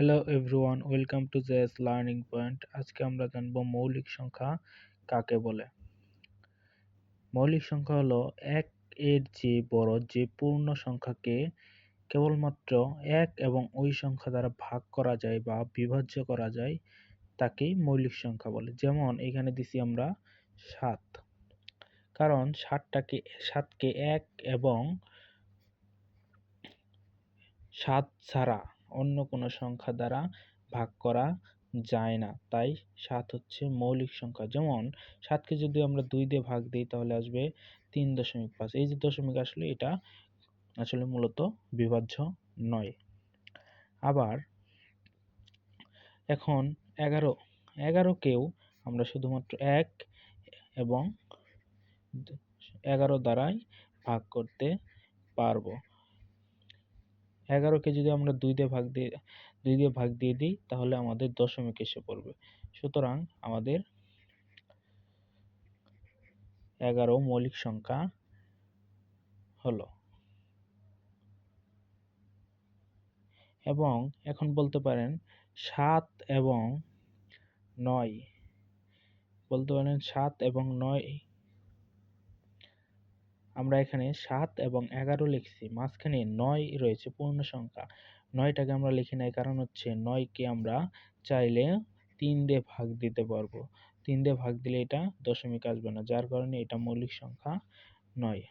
Hello everyone, welcome to JS learning point. আজকে আমরা জানব মৌলিক সংখ্যা কাকে বলে। মৌলিক সংখ্যা হলো এক এর চেয়ে বড় যে পূর্ণ সংখ্যাকে কেবলমাত্র এক এবং ওই সংখ্যা দ্বারা ভাগ করা যায় বা বিভাজ্য করা যায় তাকেই মৌলিক সংখ্যা বলে। যেমন এখানে দিছি আমরা ৭, কারণ ৭কে ১ এবং ৭ ছাড়া অন্য কোনো সংখ্যা দ্বারা ভাগ করা যায় না, তাই ৭ হচ্ছে মৌলিক সংখ্যা। যেমন ৭কে যদি আমরা ২ দিয়ে ভাগ দিই তাহলে আসবে ৩.৫। এই যে দশমিক আসলে এটা আসলে মূলত বিভাজ্য নয়। আবার এখন ১১কেও আমরা শুধুমাত্র ১ এবং ১১ দ্বারাই ভাগ করতে পারবো। ১১কে যদি আমরা ২ দিয়ে ভাগ দিয়ে দিই তাহলে আমাদের দশমিক এসে পড়বে। সুতরাং আমাদের ১১ মৌলিক সংখ্যা হলো। এবং এখন বলতে পারেন ৭ এবং ৯, আমরা এখানে ৭ এবং ১১ লিখছি, মাঝখানে ৯ রয়েছে পূর্ণ সংখ্যা। ৯টাকে আমরা লিখি নাই, কারণ হচ্ছে ৯কে আমরা চাইলে ৩ দিয়ে ভাগ দিতে পারবো। ৩ দিয়ে ভাগ দিলে এটা দশমিক আসবে না, যার কারণে এটা মৌলিক সংখ্যা নয়।